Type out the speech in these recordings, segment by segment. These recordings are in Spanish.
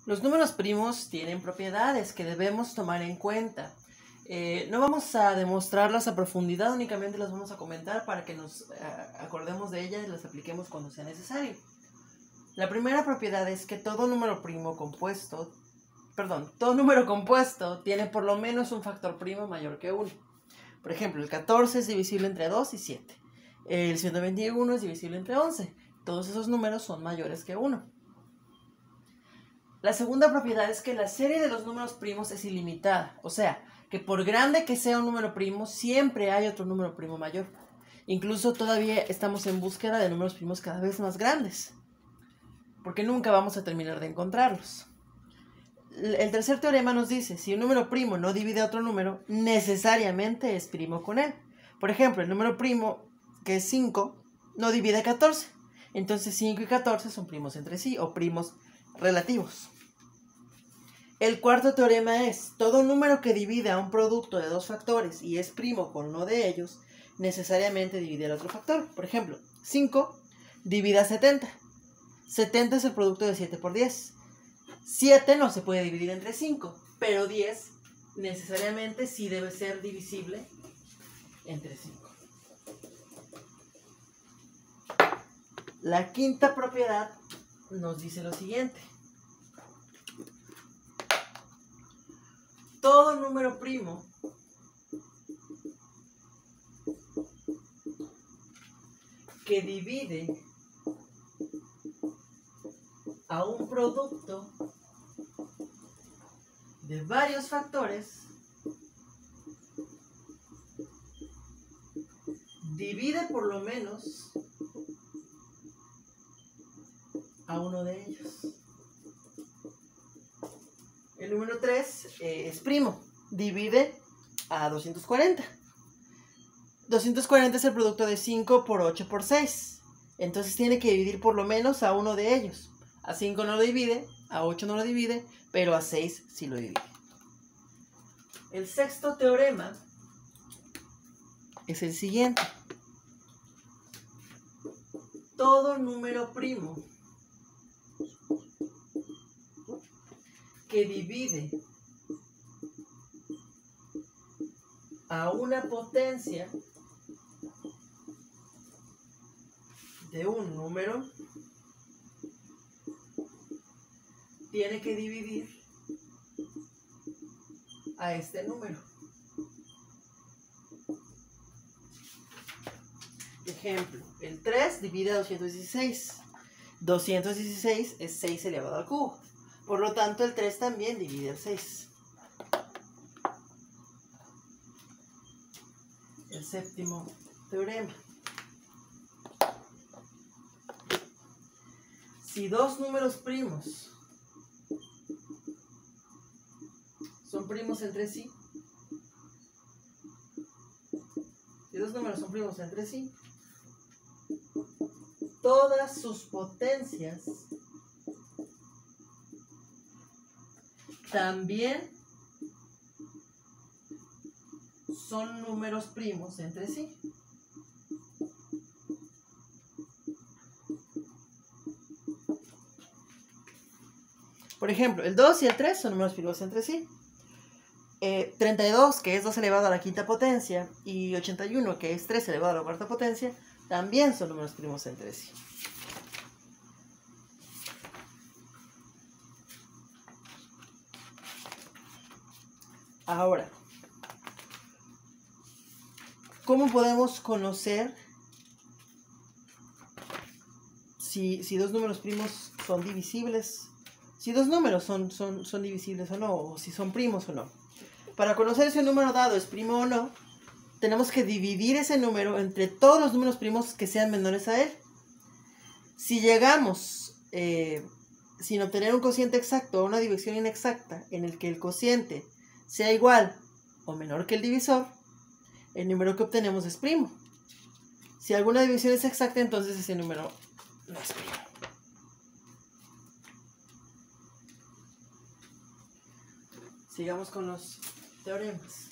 Los números primos tienen propiedades que debemos tomar en cuenta. No vamos a demostrarlas a profundidad, únicamente las vamos a comentar para que nos acordemos de ellas y las apliquemos cuando sea necesario. La primera propiedad es que todo número compuesto tiene por lo menos un factor primo mayor que 1. Por ejemplo, el 14 es divisible entre 2 y 7. El 121 es divisible entre 11. Todos esos números son mayores que 1. La segunda propiedad es que la serie de los números primos es ilimitada. O sea, que por grande que sea un número primo, siempre hay otro número primo mayor. Incluso todavía estamos en búsqueda de números primos cada vez más grandes, porque nunca vamos a terminar de encontrarlos. El tercer teorema nos dice, si un número primo no divide a otro número, necesariamente es primo con él. Por ejemplo, el número primo, que es 5, no divide a 14. Entonces 5 y 14 son primos entre sí, o primos relativos. El cuarto teorema es, todo número que divide a un producto de dos factores y es primo con uno de ellos, necesariamente divide al otro factor. Por ejemplo, 5 divide a 70. 70 es el producto de 7 por 10. 7 no se puede dividir entre 5, pero 10 necesariamente sí debe ser divisible entre 5. La quinta propiedad nos dice lo siguiente. Todo número primo que divide a un producto de varios factores divide por lo menos a uno de ellos. El número 3 es primo, divide a 240. 240 es el producto de 5 por 8 por 6. Entonces tiene que dividir por lo menos a uno de ellos. A 5 no lo divide, a 8 no lo divide, pero a 6 sí lo divide. El sexto teorema es el siguiente. Todo número primo que divide a una potencia de un número tiene que dividir a este número. Ejemplo, el 3 divide a 216. 216 es 6 elevado al cubo. Por lo tanto, el 3 también divide el 6. El séptimo teorema. Si dos números primos son primos entre sí, todas sus potencias también son números primos entre sí. Por ejemplo, el 2 y el 3 son números primos entre sí. 32, que es 2 elevado a la quinta potencia, y 81, que es 3 elevado a la cuarta potencia, también son números primos entre sí. Ahora, ¿cómo podemos conocer si dos números primos son divisibles? Si dos números son divisibles o no, o si son primos o no. Para conocer si un número dado es primo o no, tenemos que dividir ese número entre todos los números primos que sean menores a él. Si llegamos, sin obtener un cociente exacto, a una división inexacta, en el que el cociente sea igual o menor que el divisor, el número que obtenemos es primo. Si alguna división es exacta, entonces ese número no es primo. Sigamos con los teoremas.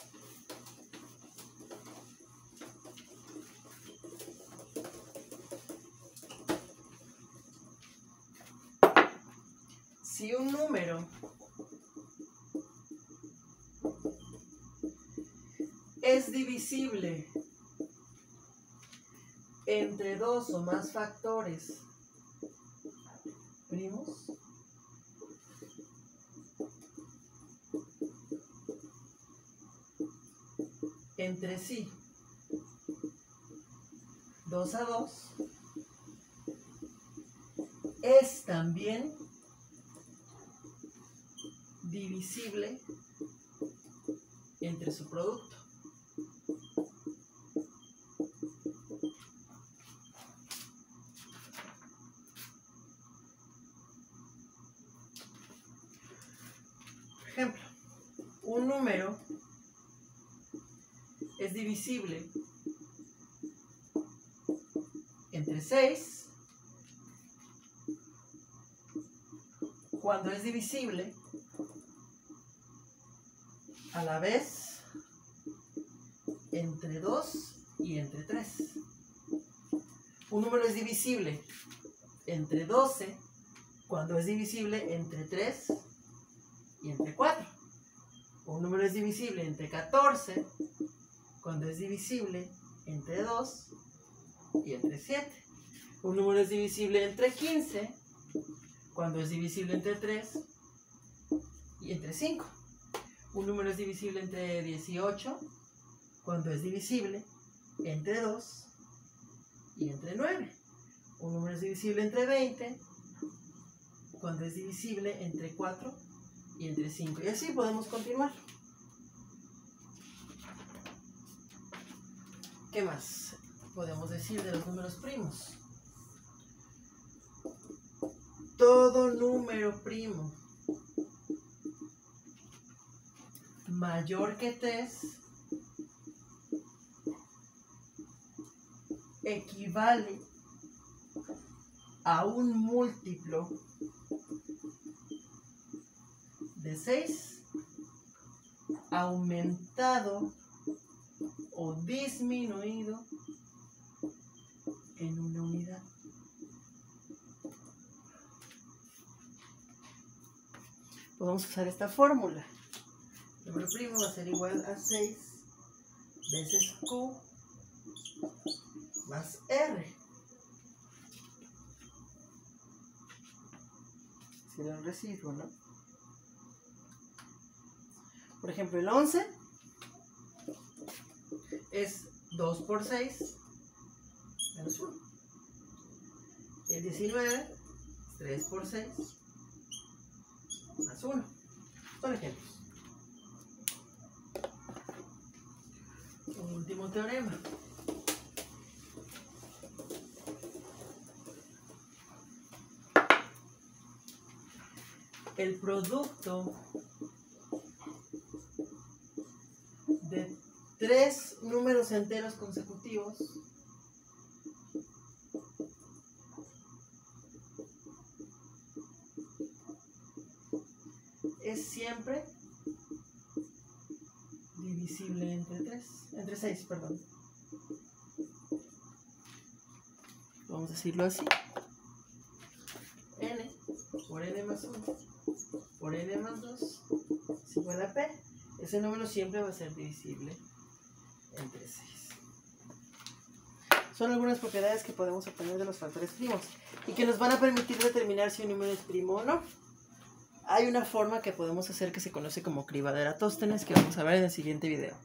Si un un número es divisible entre dos o más factores primos, entre sí, 2 a 2, es también divisible entre su producto. Por ejemplo, un número es divisible entre 6 cuando es divisible a la vez entre 2 y entre 3. Un número es divisible entre 12 cuando es divisible entre 3 y entre 4. Un número es divisible entre 14 cuando es divisible entre 2 y entre 7. Un número es divisible entre 15 cuando es divisible entre 3 y entre 5. Un número es divisible entre 18 cuando es divisible entre 2 y entre 9. Un número es divisible entre 20 cuando es divisible entre 4 y entre 5. Y así podemos continuar. ¿Qué más podemos decir de los números primos? Todo número primo mayor que 3 equivale a un múltiplo de 6 aumentado o disminuido en una unidad. Podemos usar esta fórmula. El número primo va a ser igual a 6 veces Q más R. Sería un residuo, ¿no? Por ejemplo, el 11 es 2 por 6 menos 1. El 19 es 3 por 6 más 1. Son ejemplos. Un último teorema. El producto de 3 números enteros consecutivos es siempre divisible entre 6, perdón. Vamos a decirlo así. N por N más 1 por N más 2 es igual a P. Ese número siempre va a ser divisible entre 6. Son algunas propiedades que podemos obtener de los factores primos y que nos van a permitir determinar si un número es primo o no. Hay una forma que podemos hacer que se conoce como criba de Eratóstenes, que vamos a ver en el siguiente video.